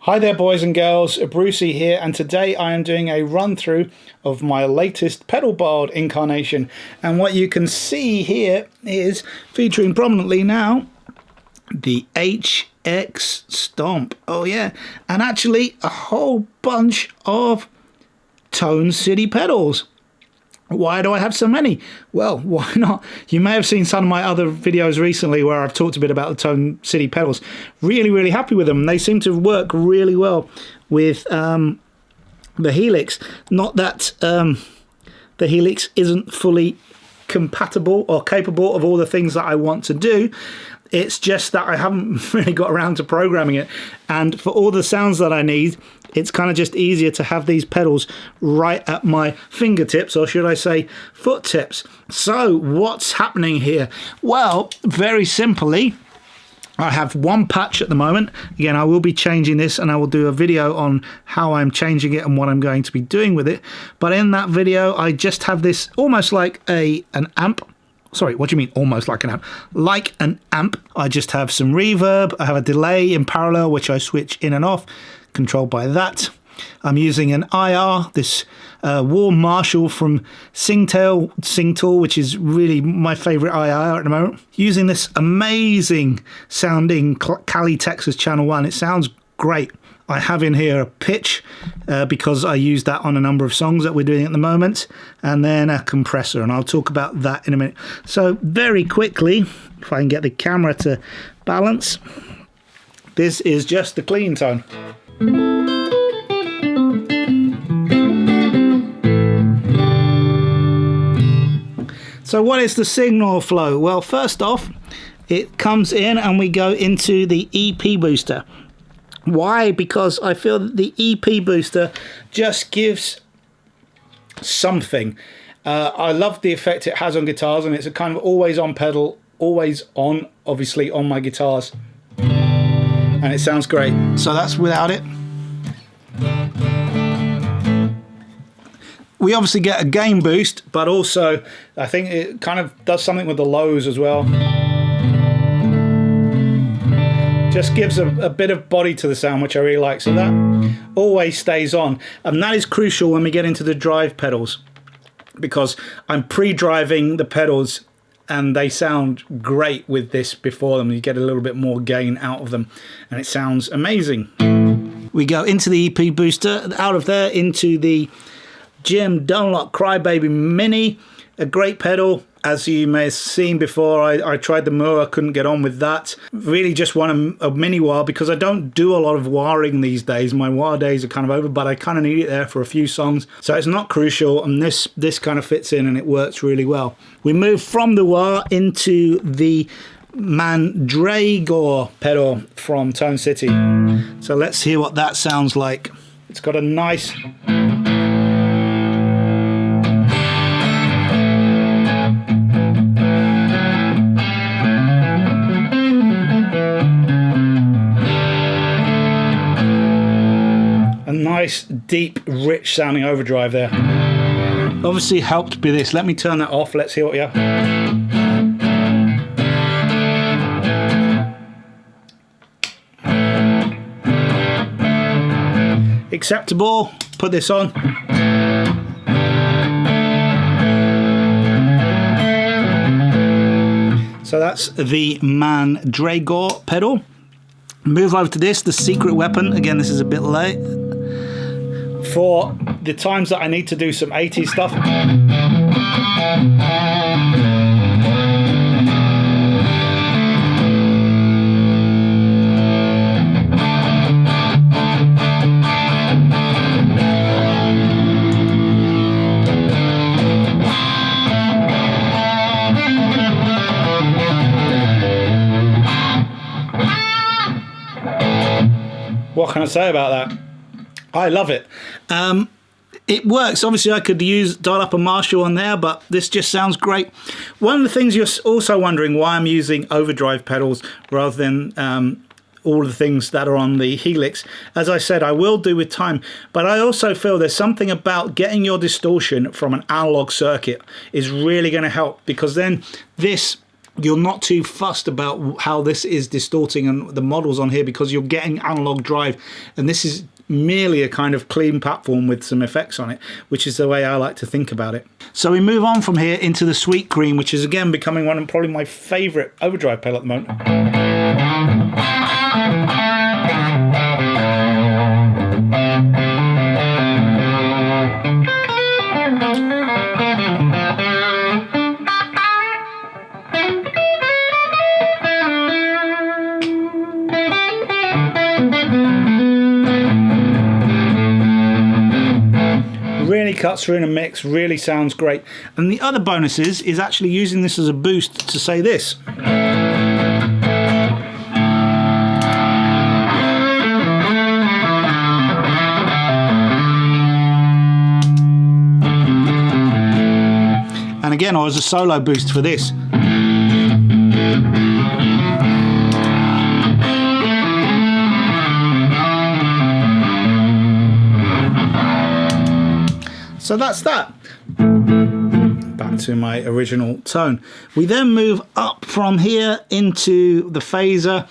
Hi there boys and girls, Brucey here, and today I am doing a run through of my latest pedalboard incarnation, and what you can see here is featuring prominently now the HX Stomp. Oh yeah, and actually a whole bunch of Tone City pedals. Why do I have so many? Well, why not? You may have seen some of my other videos recently where I've talked a bit about the Tone City pedals. Really happy with them. They seem to work really well with the Helix. Not that the Helix isn't fully compatible or capable of all the things that I want to do. It's just that I haven't really got around to programming it. And for all the sounds that I need, it's kind of just easier to have these pedals right at my fingertips, or should I say foot tips. So what's happening here? Well, very simply, I have one patch at the moment. Again, I will be changing this and I will do a video on how I'm changing it and what I'm going to be doing with it. But in that video, I just have this almost like an amp. Sorry, what do you mean almost like an amp? Like an amp. I just have some reverb. I have a delay in parallel, which I switch in and off, controlled by that. I'm using an IR, this Warm Marshall from Singtool, which is really my favorite IR at the moment. Using this amazing sounding Cali, Texas Channel 1. It sounds great. I have in here a pitch because I use that on a number of songs that we're doing at the moment, and then a compressor, and I'll talk about that in a minute. So very quickly, if I can get the camera to balance, this is just the clean tone. So what is the signal flow? Well, first off, it comes in and we go into the EP booster. Why? Because I feel that the EP booster just gives something. I love the effect it has on guitars, and it's a kind of always on pedal, always on, obviously, on my guitars. And it sounds great. So that's without it. We obviously get a gain boost, but also I think it kind of does something with the lows as well. Just gives a bit of body to the sound, which I really like. So that always stays on. And that is crucial when we get into the drive pedals, because I'm pre-driving the pedals and they sound great with this before them. You get a little bit more gain out of them and it sounds amazing. We go into the EP booster, out of there into the Jim Dunlop Crybaby Mini, a great pedal. As you may have seen before, I tried the Moore, I couldn't get on with that. Really just want a mini wah, because I don't do a lot of wiring these days. My wah days are kind of over, but I kind of need it there for a few songs. So it's not crucial, and this kind of fits in and it works really well. We move from the wah into the Mandragora pedal from Tone City. So let's hear what that sounds like. It's got a nice... nice, deep, rich sounding overdrive there. Obviously helped by this. Let me turn that off. Let's hear what you have. Acceptable. Put this on. So that's the Mandragora pedal. Move over to this, the Secret Weapon. Again, this is a bit late. For the times that I need to do some 80s stuff. What can I say about that? I love it. It works. Obviously, I could dial up a Marshall on there, but this just sounds great. One of the things you're also wondering why I'm using overdrive pedals rather than all the things that are on the Helix. As I said, I will do with time, but I also feel there's something about getting your distortion from an analog circuit is really going to help, because then this you're not too fussed about how this is distorting and the models on here, because you're getting analog drive, and this is merely a kind of clean platform with some effects on it, which is the way I like to think about it. So we move on from here into the Sweet Green, which is again becoming one of probably my favorite overdrive pedal at the moment. Really cuts through in a mix, really sounds great. And the other bonus is actually using this as a boost to say this. And again, or as a solo boost for this. So that's that. Back to my original tone. We then move up from here into the phaser.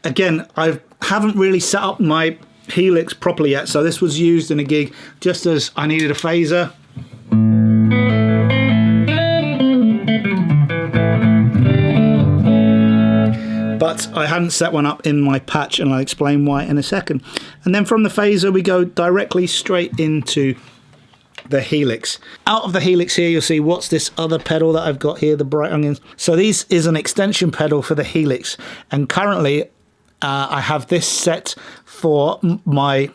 Again, I haven't really set up my helix properly yet, so this was used in a gig just as I needed a phaser. But I hadn't set one up in my patch, and I'll explain why in a second. And then from the phaser we go directly straight into the helix. Out of the helix here, you'll see what's this other pedal that I've got here, the bright onions. So this is an extension pedal for the helix, and currently I have this set for my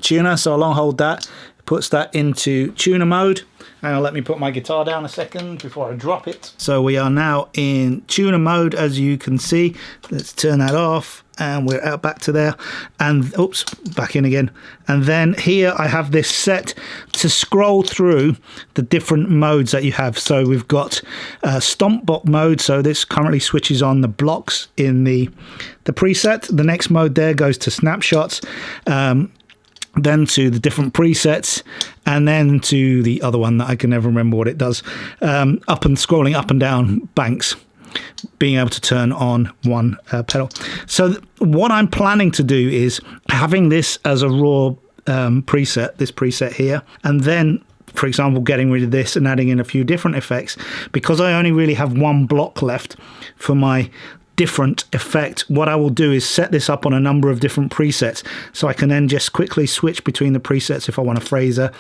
tuner. So I'll long hold that, puts that into tuner mode. And let me put my guitar down a second before I drop it. So we are now in tuner mode, as you can see. Let's turn that off, and we're out back to there, and oops, back in again. And then here I have this set to scroll through the different modes that you have. So we've got Stomp block mode, so this currently switches on the blocks in the preset. The next mode there goes to snapshots, then to the different presets, and then to the other one that I can never remember what it does, up and scrolling up and down banks, being able to turn on one pedal. So what I'm planning to do is having this as a raw preset, this preset here, and then, for example, getting rid of this and adding in a few different effects. Because I only really have one block left for my different effect, what I will do is set this up on a number of different presets, so I can then just quickly switch between the presets if I want a phaser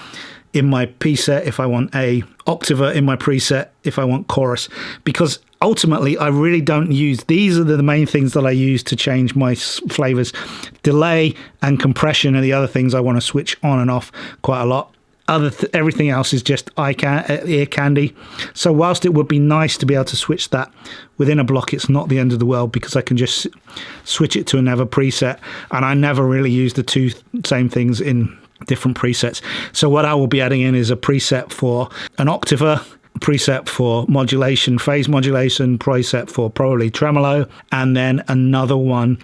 in my preset, if I want a octaver in my preset, if I want chorus. Because ultimately I really don't use, these are the main things that I use to change my flavors. Delay and compression are the other things I want to switch on and off quite a lot. Everything else is just ear candy. So whilst it would be nice to be able to switch that within a block, it's not the end of the world, because I can just switch it to another preset, and I never really use the two same things in different presets. So what I will be adding in is a preset for an octaver, preset for modulation, phase modulation, preset for probably tremolo, and then another one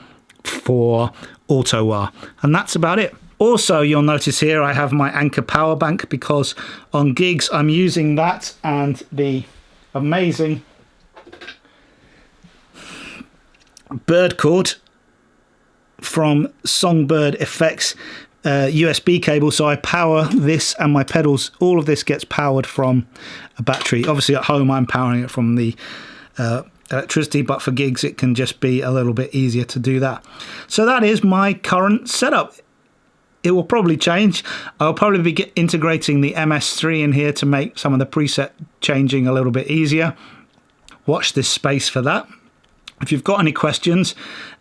for auto wah, and that's about it. Also, you'll notice here I have my Anchor power bank, because on gigs I'm using that and the amazing bird cord from Songbird Effects USB cable. So I power this, and my pedals, all of this gets powered from a battery. Obviously at home I'm powering it from the electricity, but for gigs it can just be a little bit easier to do that. So that is my current setup. It will probably change. I'll probably be integrating the MS3 in here to make some of the preset changing a little bit easier. Watch this space for that. If you've got any questions,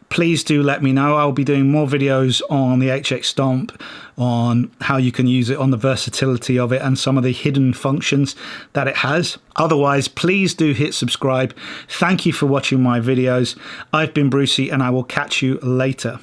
please do let me know. I'll be doing more videos on the HX Stomp, on how you can use it, on the versatility of it, and some of the hidden functions that it has. Otherwise, please do hit subscribe. Thank you for watching my videos. I've been Brucey, and I will catch you later.